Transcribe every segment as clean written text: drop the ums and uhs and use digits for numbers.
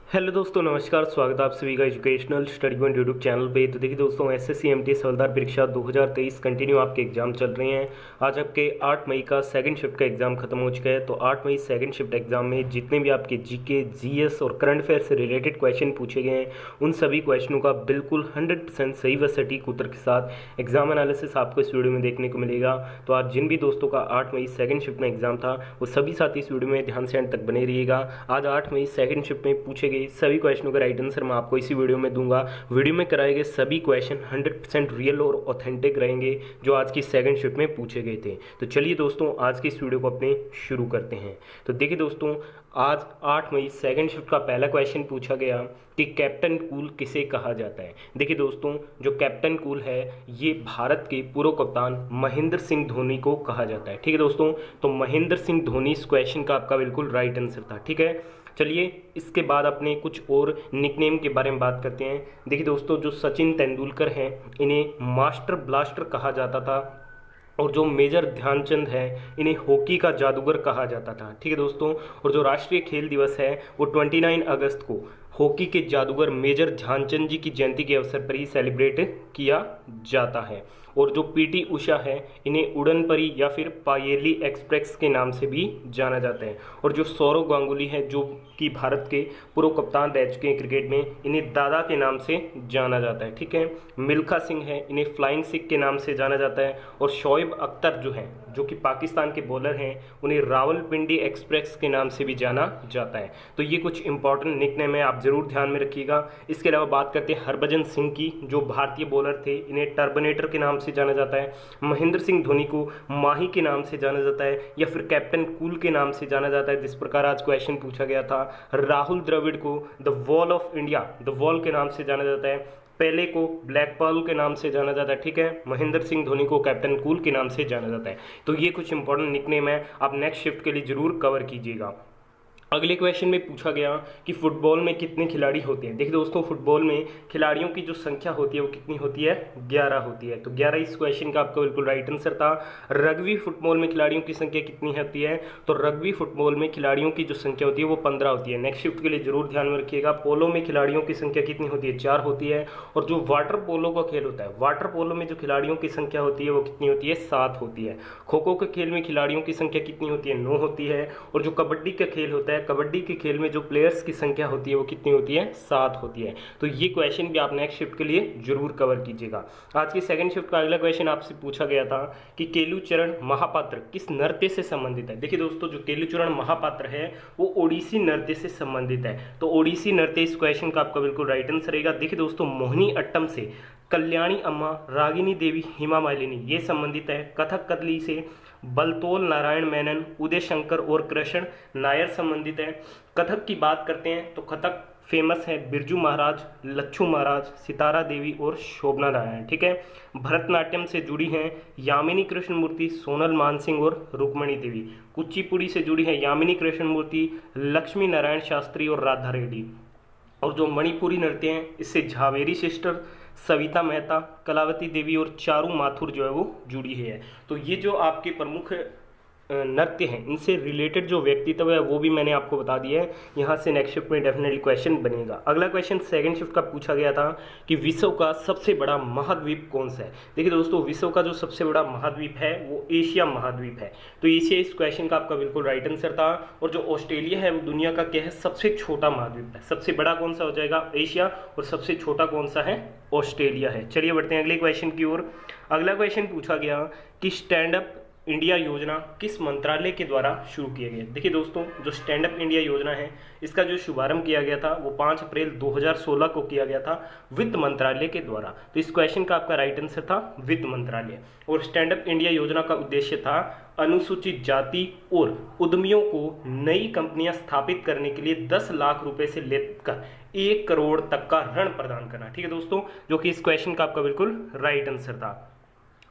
Hello दोस्तों, नमस्कार। स्वागत है आप सभी का educational study point YouTube channel पे। तो देखिए दोस्तों, एसएससी एमटीएस हवलदार परीक्षा 2023 कंटिन्यू आपके एग्जाम चल रहे हैं। आज आपके 8 मई का सेकंड शिफ्ट का एग्जाम खत्म हो चुका है। तो 8 मई सेकंड शिफ्ट एग्जाम में जितने भी आपके जीके, जीएस और करंट अफेयर से रिलेटेड क्वेश्चन पूछे गए हैं, उन सभी क्वेश्चनों का बिल्कुल 100% सही व सटीक उत्तर के साथ एग्जाम एनालिसिस आपको इस वीडियो में देखने को मिलेगा। तो आज जिन भी दोस्तों का 8 मई सेकंड शिफ्ट में एग्जाम था, वो सभी साथी इस वीडियो में ध्यान से एंड तक बने रहिएगा। आज 8 मई सेकंड शिफ्ट में पूछे गए सभी क्वेश्चनों राइट आंसर मैं आपको इसी वीडियो में दूंगा। वीडियो में कराए गए सभी क्वेश्चन 100% रियल और ऑथेंटिक रहेंगे, जो आज की सेकंड शिफ्ट में पूछे गए थे। तो चलिए दोस्तों, आज की इस वीडियो को अपने शुरू करते हैं। तो देखिए दोस्तों, आज 8 मई सेकंड शिफ्ट का पहला क्वेश्चन पूछा गया कि कैप्टन कूल किसे कहा जाता है। देखिए दोस्तों, जो कैप्टन कूल है, ये भारत के पूर्व कप्तान महेंद्र सिंह धोनी को कहा जाता है। ठीक है दोस्तों, तो महेंद्र सिंह धोनी इस क्वेश्चन का आपका बिल्कुल राइट आंसर था। ठीक है, चलिए इसके बाद अपने कुछ और निकनेम के बारे में बात करते हैं। देखिए दोस्तों, जो सचिन तेंदुलकर हैं, इन्हें मास्टर ब्लास्टर कहा जाता था, और जो मेजर ध्यानचंद है, इन्हें हॉकी का जादूगर कहा जाता था। ठीक है दोस्तों, और जो राष्ट्रीय खेल दिवस है वो 29 अगस्त को हॉकी के जादूगर मेजर ध्यानचंद जी की जयंती के अवसर पर ही सेलिब्रेट किया जाता है। और जो पीटी उषा है, इन्हें उड़न परी या फिर पायेली एक्सप्रेस के नाम से भी जाना जाता है। और जो सौरव गांगुली है, जो कि भारत के पूर्व कप्तान रह चुके हैं क्रिकेट में, इन्हें दादा के नाम से जाना जाता है। ठीक है, मिल्खा सिंह है, इन्हें फ्लाइंग सिख के नाम से जाना जाता है। और शोएब अख्तर जो हैं, जो कि पाकिस्तान के बॉलर हैं, उन्हें रावलपिंडी एक्सप्रेस के नाम से भी जाना जाता है। तो ये कुछ इंपॉर्टेंट निकनेम है, आप जरूर ध्यान में रखिएगा। इसके अलावा बात करते हैं हरभजन सिंह की, जो भारतीय बॉलर थे, इन्हें टर्बनेटर के नाम से जाना जाता है। महेंद्र सिंह धोनी को माही के नाम से जाना जाता है, या फिर कैप्टन कूल के नाम से जाना जाता है, जिस प्रकार आज क्वेश्चन पूछा गया था। राहुल द्रविड़ को the wall of India, the wall के नाम से जाना जाता है। पेले को ब्लैक पर्ल के नाम से जाना जाता है। ठीक है, महेंद्र सिंह धोनी को कैप्टन कूल के नाम से जाना जाता है। तो ये कुछ इंपॉर्टेंट निकनेम है, आप नेक्स्ट शिफ्ट के लिए जरूर कवर कीजिएगा। अगले क्वेश्चन में पूछा गया कि फुटबॉल में कितने खिलाड़ी होते हैं। देखिए दोस्तों, फुटबॉल में खिलाड़ियों की जो संख्या होती है वो कितनी होती है? 11 होती है। तो 11 इस क्वेश्चन का आपका बिल्कुल राइट आंसर था। रग्बी फुटबॉल में खिलाड़ियों की संख्या कितनी होती है? तो रग्बी फुटबॉल में खिलाड़ियों की जो संख्या होती है वो 15 होती है। नेक्स्ट शिफ्ट के लिए जरूर ध्यान में रखिएगा। पोलो में खिलाड़ियों की संख्या कितनी होती है? 4 होती है। और जो वाटर पोलो का खेल होता है, वाटर पोलो में जो खिलाड़ियों की संख्या होती है वो कितनी होती है? 7 होती है। खो खो के खेल में खिलाड़ियों की संख्या कितनी होती है? 9 होती है। और जो कबड्डी का खेल होता है, कबड्डी के खेल में जो प्लेयर्स की संख्या होती है वो कितनी होती है? 7 होती है। तो ये क्वेश्चन भी आप नेक्स्ट शिफ्ट के लिए जरूर कवर कीजिएगा। आज की सेकंड शिफ्ट का अगला क्वेश्चन आपसे पूछा गया था कि केलुचरण महापात्र किस नृत्य से संबंधित है। देखिए दोस्तों, जो केलुचरण महापात्र है वो ओडिसी नृत्य से संबंधित है। तो ओडिसी नृत्य इस क्वेश्चन का आपका बिल्कुल राइट आंसर रहेगा। देखिए दोस्तों, मोहिनी अट्टम से कल्याणी अम्मा, रागिनी देवी, हेमा मालिनी ये संबंधित है। कथक कदली से बलतोल नारायण मेनन, उदय शंकर और कृष्ण नायर संबंधित है। कथक की बात करते हैं तो कथक फेमस है बिरजू महाराज, लच्छू महाराज, सितारा देवी और शोभना नारायण। ठीक है, भरतनाट्यम से जुड़ी हैं यामिनी कृष्णमूर्ति, सोनल मानसिंह और रुक्मणी देवी। कुचिपुड़ी से जुड़ी है यामिनी कृष्णमूर्ति, लक्ष्मी नारायण शास्त्री और राधा रेड्डी। और जो मणिपुरी नृत्य हैं, इससे झावेरी सिस्टर, सविता मेहता, कलावती देवी और चारू माथुर जो है वो जुड़ी है। तो ये जो आपके प्रमुख नृत्य हैं, इनसे रिलेटेड जो व्यक्तित्व है वो भी मैंने आपको बता दिया है। यहाँ से नेक्स्ट शिफ्ट में डेफिनेटली क्वेश्चन बनेगा। अगला क्वेश्चन सेकंड शिफ्ट का पूछा गया था कि विश्व का सबसे बड़ा महाद्वीप कौन सा है। देखिए दोस्तों, विश्व का जो सबसे बड़ा महाद्वीप है वो एशिया महाद्वीप है। तो एशिया इस क्वेश्चन का आपका बिल्कुल राइट आंसर था। और जो ऑस्ट्रेलिया है वो दुनिया का क्या है? सबसे छोटा महाद्वीप है। सबसे बड़ा कौन सा हो जाएगा? एशिया। और सबसे छोटा कौन सा है? ऑस्ट्रेलिया है। चलिए बढ़ते हैं अगले क्वेश्चन की ओर। अगला क्वेश्चन पूछा गया कि स्टैंड अप इंडिया योजना किस मंत्रालय के द्वारा शुरू किया गया। देखिए दोस्तों, जो स्टैंड अप इंडिया योजना है, इसका जो शुभारंभ किया गया था वो 5 अप्रैल 2016 को किया गया था वित्त मंत्रालय के द्वारा। तो इस क्वेश्चन का आपका राइट आंसर था वित्त मंत्रालय। और स्टैंड अप इंडिया योजना का उद्देश्य था अनुसूचित जाति और उद्यमियों को नई कंपनियां स्थापित करने के लिए 10 लाख रुपए से लेकर 1 करोड़ तक का ऋण प्रदान करना। ठीक है दोस्तों, जो कि इस क्वेश्चन का आपका बिल्कुल राइट आंसर था।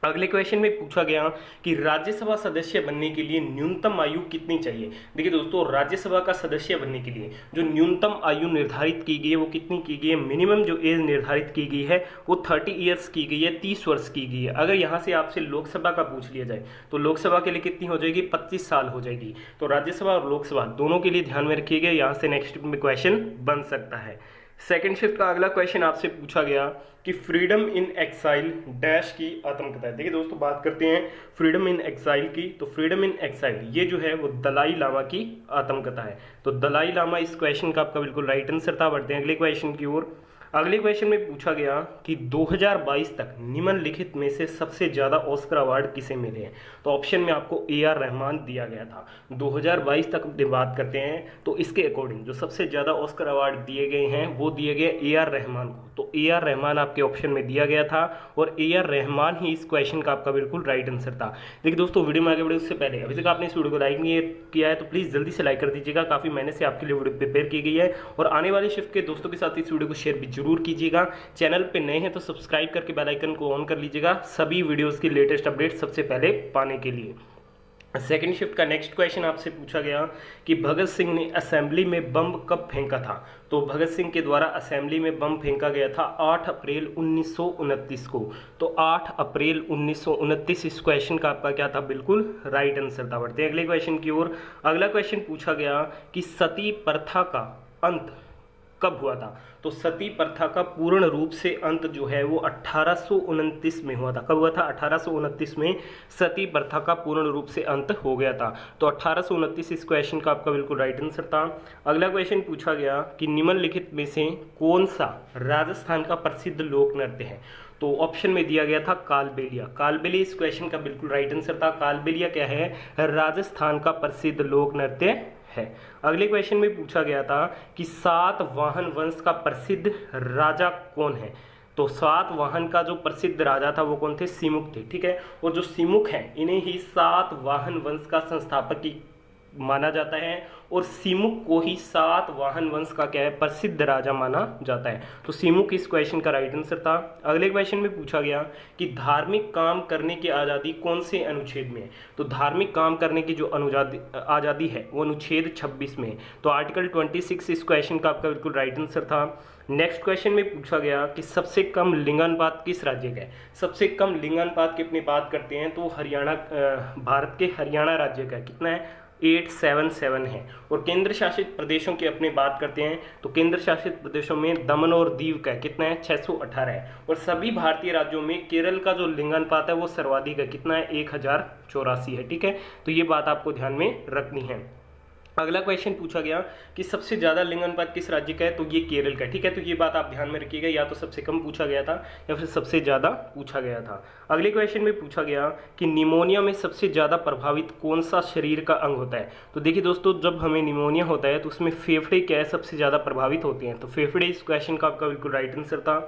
अगले क्वेश्चन में पूछा गया कि राज्यसभा सदस्य बनने के लिए न्यूनतम आयु कितनी चाहिए। देखिए दोस्तों, राज्यसभा का सदस्य बनने के लिए जो न्यूनतम आयु निर्धारित की गई है वो कितनी की गई है, मिनिमम जो एज निर्धारित की गई है वो 30 ईयर्स की गई है, 30 वर्ष की गई है। अगर यहाँ से आपसे लोकसभा का पूछ लिया जाए तो लोकसभा के लिए कितनी हो जाएगी, 25 साल हो जाएगी। तो राज्यसभा और लोकसभा दोनों के लिए ध्यान में रखिएगा, यहाँ से नेक्स्ट में क्वेश्चन बन सकता है। सेकंड शिफ्ट का अगला क्वेश्चन आपसे पूछा गया कि फ्रीडम इन एक्साइल डैश की आत्मकथा है। देखिए दोस्तों, बात करते हैं फ्रीडम इन एक्साइल की। तो फ्रीडम इन एक्साइल ये जो है वो दलाई लामा की आत्मकथा है। तो दलाई लामा इस क्वेश्चन का आपका बिल्कुल राइट आंसर था। बढ़ते हैं अगले क्वेश्चन की ओर। अगले क्वेश्चन में पूछा गया कि 2022 तक निम्नलिखित में से सबसे ज्यादा ऑस्कर अवार्ड किसे मिले हैं। तो ऑप्शन में आपको AR रहमान दिया गया था। 2022 तक बात करते हैं तो इसके अकॉर्डिंग जो सबसे ज्यादा ऑस्कर अवार्ड दिए गए हैं वो दिए गए AR रहमान को। तो AR रहमान आपके ऑप्शन में दिया गया था और AR रहमान ही इस क्वेश्चन का आपका बिल्कुल राइट आंसर था। देखिए दोस्तों, वीडियो में आगे बढ़े उससे पहले अभी तक आपने इस वीडियो को लाइक नहीं किया है तो प्लीज जल्दी से लाइक कर दीजिएगा। काफी मेहनत से आपके लिए वीडियो प्रिपेयर की गई है और आने वाले शिफ्ट के दोस्तों के साथ इस वीडियो को शेयर भी जरूर कीजिएगा। चैनल पे नए हैं तो सब्सक्राइब करके बेल आइकन को ऑन कर लीजिएगा सभी वीडियोस की लेटेस्ट अपडेट सबसे पहले पाने के लिए। सेकेंड शिफ्ट का नेक्स्ट क्वेश्चन आपसे पूछा गया कि भगत सिंह ने असेंबली में बम कब फेंका था। तो भगत सिंह के द्वारा असेंबली में बम फेंका गया था 8 अप्रैल 1929 को। तो 8 अप्रैल 1929 इस क्वेश्चन का आपका क्या था, बिल्कुल राइट आंसर था। बढ़ते हैं अगले क्वेश्चन की ओर। अगला क्वेश्चन पूछा गया कि सती प्रथा का अंत कब हुआ था। तो सती प्रथा का पूर्ण रूप से अंत जो है वो 1829 में हुआ था। कब हुआ था, 1829 में सती प्रथा का पूर्ण रूप से अंत हो गया था। तो 1829 इस क्वेश्चन का आपका बिल्कुल राइट आंसर था। अगला क्वेश्चन पूछा गया कि निम्नलिखित में से कौन सा राजस्थान का प्रसिद्ध लोक नृत्य है। तो ऑप्शन में दिया गया था कालबेलिया। कालबेलिया इस क्वेश्चन का बिल्कुल राइट आंसर था। कालबेलिया क्या है, राजस्थान का प्रसिद्ध लोक नृत्य है। अगले क्वेश्चन में पूछा गया था कि सातवाहन वंश का प्रसिद्ध राजा कौन है। तो सातवाहन का जो प्रसिद्ध राजा था वो कौन थे, सिमुक थे। ठीक है, और जो सिमुक हैं इन्हें ही सातवाहन वंश का संस्थापक की माना जाता है और सिमुक को ही सातवाहन वंश का क्या है, प्रसिद्ध राजा माना जाता है। तो सिमुक इस क्वेश्चन का राइट आंसर था। अगले क्वेश्चन में पूछा गया कि धार्मिक काम करने की आज़ादी कौन से अनुच्छेद में है। तो धार्मिक काम करने की जो आज़ादी है वो अनुच्छेद 26 में है। तो आर्टिकल 26 इस क्वेश्चन का आपका बिल्कुल राइट आंसर था। नेक्स्ट क्वेश्चन में पूछा गया कि सबसे कम लिंगानुपात किस राज्य का है। सबसे कम लिंगानुपात की अपनी बात करते हैं तो हरियाणा, भारत के हरियाणा राज्य का कितना है, 877 है। और केंद्र शासित प्रदेशों की अपनी बात करते हैं तो केंद्र शासित प्रदेशों में दमन और दीव का कितना है, 618 है। और सभी भारतीय राज्यों में केरल का जो लिंगानुपात है वो सर्वाधिक है, कितना है, 1084 है। ठीक है, तो ये बात आपको ध्यान में रखनी है। अगला क्वेश्चन पूछा गया कि सबसे ज्यादा लिंगानुपात किस राज्य का है। तो ये केरल का। ठीक है, तो ये बात आप ध्यान में रखिएगा, या तो सबसे कम पूछा गया था या फिर सबसे ज्यादा पूछा गया था। अगले क्वेश्चन में पूछा गया कि निमोनिया में सबसे ज्यादा प्रभावित कौन सा शरीर का अंग होता है। तो देखिए दोस्तों, जब हमें निमोनिया होता है तो उसमें फेफड़े क्या है, सबसे ज्यादा प्रभावित होते हैं। तो फेफड़े इस क्वेश्चन का आपका बिल्कुल राइट आंसर था।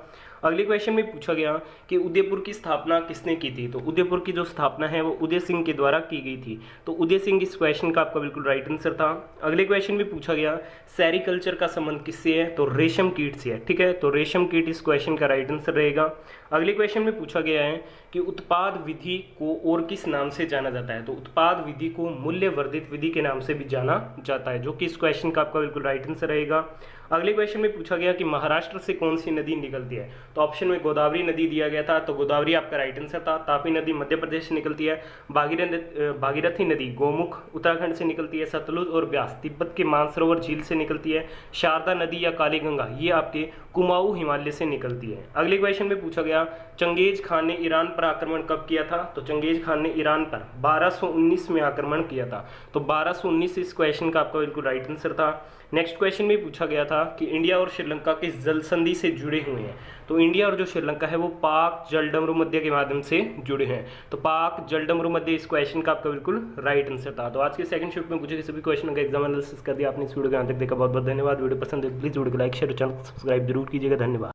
अगले क्वेश्चन में पूछा गया कि उदयपुर की स्थापना किसने की थी। तो उदयपुर की जो स्थापना है वो उदय सिंह के द्वारा की गई थी। तो उदय सिंह इस क्वेश्चन का आपका बिल्कुल राइट आंसर था। अगले क्वेश्चन में पूछा गया सेरिकल्चर का संबंध किससे है। तो रेशम कीट से है। ठीक है, तो रेशम कीट इस क्वेश्चन का राइट आंसर रहेगा। अगले क्वेश्चन में पूछा गया है कि उत्पाद विधि को और किस नाम से जाना जाता है। तो उत्पाद विधि को मूल्य वर्धित विधि के नाम से भी जाना जाता है, जो कि इस क्वेश्चन का आपका बिल्कुल राइट आंसर रहेगा। अगले क्वेश्चन में पूछा गया कि महाराष्ट्र से कौन सी नदी निकलती है। तो ऑप्शन में गोदावरी नदी दिया गया था। तो गोदावरी आपका राइट आंसर था। तापी नदी मध्य प्रदेश से निकलती है। भागीरथी नदी गोमुख उत्तराखंड से निकलती है। सतलुज और ब्यास तिब्बत के मानसरोवर झील से निकलती है। शारदा नदी या काली गंगा ये आपके कुमाऊं हिमालय से निकलती है। अगले क्वेश्चन में पूछा गया चंगेज खान ने ईरान पर आक्रमण कब किया था। तो चंगेज खान ने ईरान पर 1219 में आक्रमण किया था। तो 1219 इस क्वेश्चन का आपका बिल्कुल राइट आंसर था। नेक्स्ट क्वेश्चन में पूछा गया था कि इंडिया और श्रीलंका किस जल संधि से जुड़े हुए हैं। तो इंडिया और जो श्रीलंका है वो पाक जलडमरू मध्य के माध्यम से जुड़े हैं। तो पाक जलडमरू मध्य इस क्वेश्चन का आपका बिल्कुल राइट आंसर था। तो आज के सेकंड शिफ्ट में पूछे सभी क्वेश्चन का एग्जाम एनालिसिस कर दिया आपने। इस वीडियो को यहाँ तक देखा, बहुत बहुत धन्यवाद। वीडियो पसंद है प्लीज वीडियो को लाइक शेयर और चैनल को सब्सक्राइब जरूर कीजिएगा। धन्यवाद।